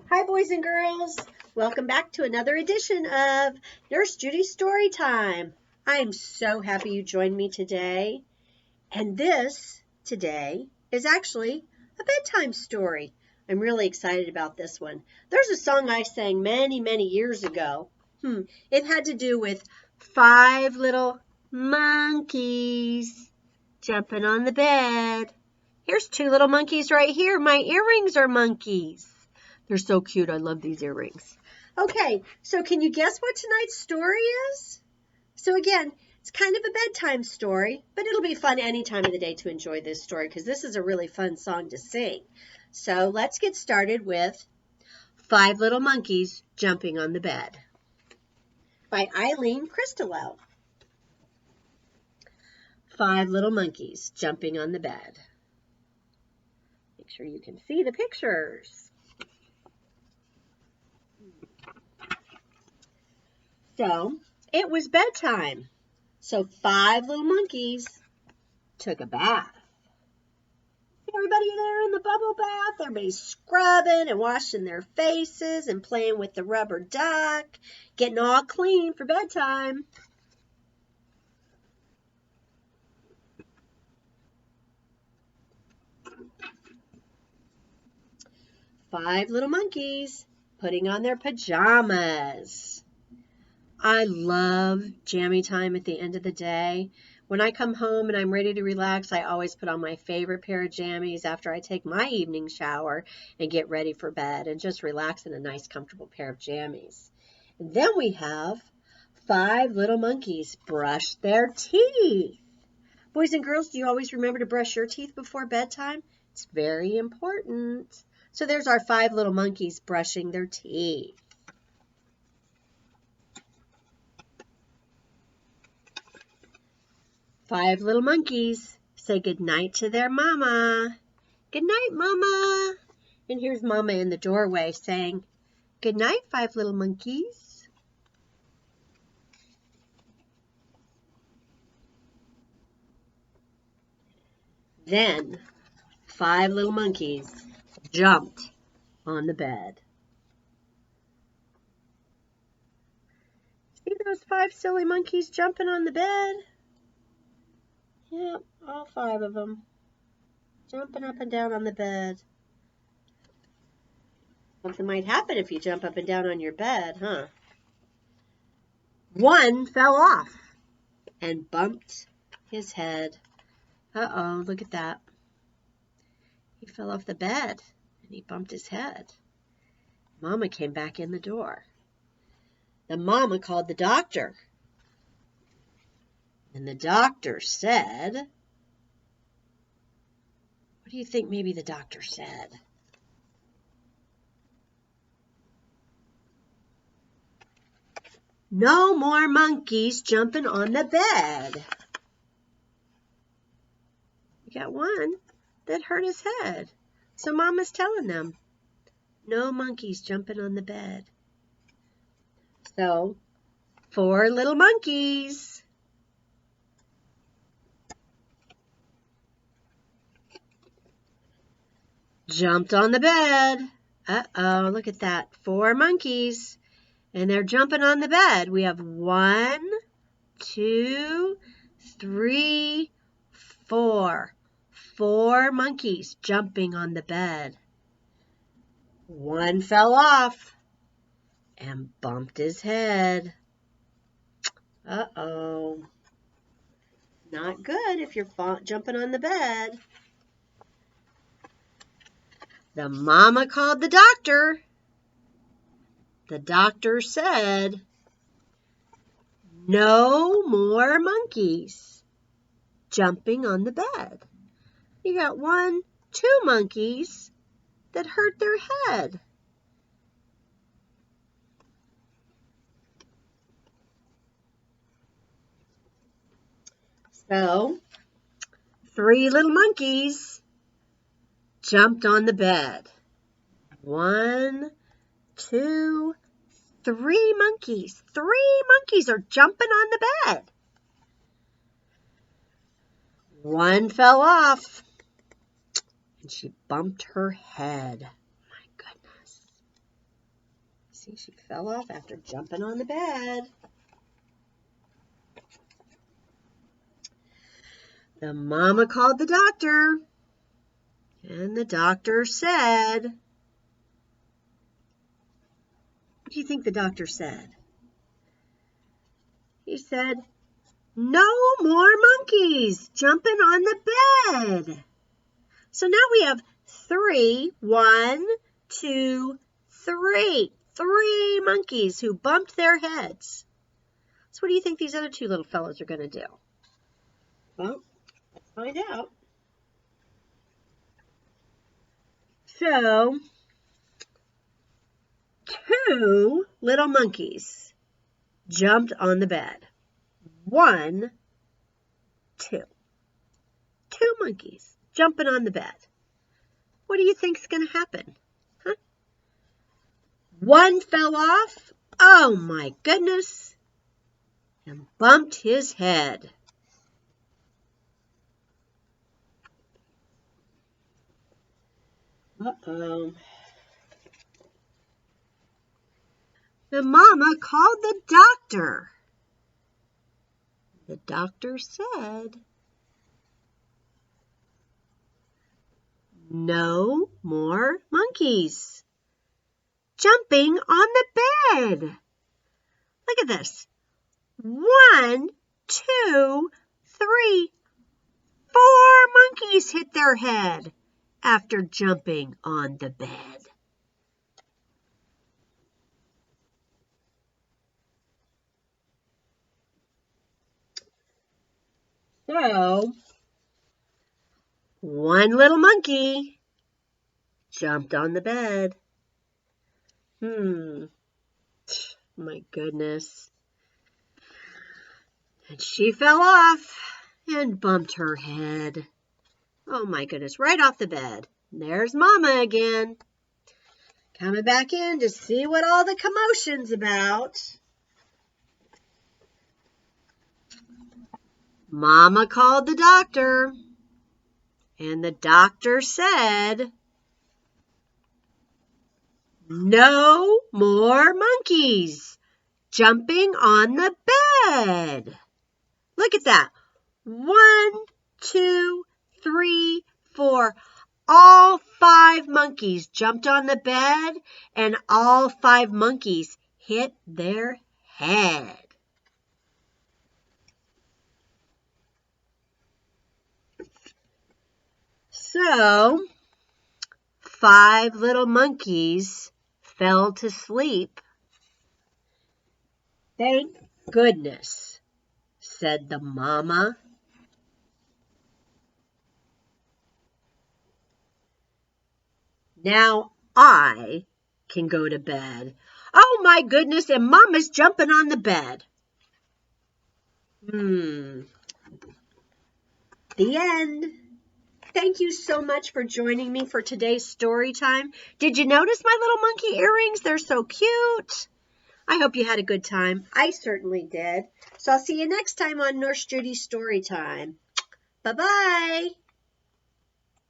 Hi, boys and girls. Welcome back to another edition of Nurse Judie's Story Time. I am so happy you joined me today. And this, today, is actually a bedtime story. I'm really excited about this one. There's a song I sang many, many years ago. It had to do with 5 little monkeys jumping on the bed. Here's 2 little monkeys right here. My earrings are monkeys. They're so cute. I love these earrings. Okay, so can you guess what tonight's story is? So again, it's kind of a bedtime story, but it'll be fun any time of the day to enjoy this story because this is a really fun song to sing. So let's get started with 5 Little Monkeys Jumping on the Bed by Ilene Christolau. 5 little monkeys jumping on the bed. Make sure you can see the pictures. So it was bedtime. So 5 little monkeys took a bath. Everybody there in the bubble bath, everybody's scrubbing and washing their faces and playing with the rubber duck, getting all clean for bedtime. Five little monkeys putting on their pajamas. I love jammy time at the end of the day. When I come home and I'm ready to relax, I always put on my favorite pair of jammies after I take my evening shower and get ready for bed and just relax in a nice, comfortable pair of jammies. And then we have 5 little monkeys brush their teeth. Boys and girls, do you always remember to brush your teeth before bedtime? It's very important. So there's our 5 little monkeys brushing their teeth. 5 little monkeys say goodnight to their mama. Good night, mama. And here's mama in the doorway saying, good night, 5 little monkeys. Then 5 little monkeys jumped on the bed. See those 5 silly monkeys jumping on the bed? Yep, all 5 of them. Jumping up and down on the bed. Something might happen if you jump up and down on your bed, huh? One fell off and bumped his head. Uh-oh, look at that. He fell off the bed and he bumped his head. Mama came back in the door. The mama called the doctor. And the doctor said, what do you think maybe the doctor said? No more monkeys jumping on the bed. You got one that hurt his head. So Mama's telling them, no monkeys jumping on the bed. So 4 little monkeys jumped on the bed. Uh-oh, look at that. 4 monkeys. And they're jumping on the bed. We have 1, 2, 3, 4. 4 monkeys jumping on the bed. One fell off and bumped his head. Uh-oh. Not good if you're jumping on the bed. The mama called the doctor. The doctor said, no more monkeys jumping on the bed. You got 1, 2 monkeys that hurt their head. So 3 little monkeys jumped on the bed. 1, 2, 3 monkeys. 3 monkeys are jumping on the bed. One fell off and she bumped her head. My goodness. See, she fell off after jumping on the bed. The mama called the doctor, and the doctor said, what do you think the doctor said? He said, no more monkeys jumping on the bed. So now we have 3, 1, 2, 3. 3 monkeys who bumped their heads. So what do you think these other 2 little fellows are going to do? Well, let's find out. So, 2 little monkeys jumped on the bed. 1, 2. 2 monkeys jumping on the bed. What do you think's going to happen? Huh? 1 fell off. Oh my goodness. And bumped his head. Uh-oh. The mama called the doctor. The doctor said, no more monkeys jumping on the bed. Look at this. 1, 2, 3, 4 monkeys hit their head after jumping on the bed. So, 1 little monkey jumped on the bed. My goodness. And she fell off and bumped her head. Oh my goodness, right off the bed. There's Mama again. Coming back in to see what all the commotion's about. Mama called the doctor, and the doctor said, no more monkeys jumping on the bed. Look at that. 1, 2, 3, 4. All 5 monkeys jumped on the bed, and all 5 monkeys hit their head. So, 5 little monkeys fell to sleep. Thank goodness, said the mama. Now I can go to bed. Oh my goodness, and Mama's jumping on the bed. The end. Thank you so much for joining me for today's story time. Did you notice my little monkey earrings? They're so cute. I hope you had a good time. I certainly did. So I'll see you next time on Nurse Judie's Story Time. Bye-bye.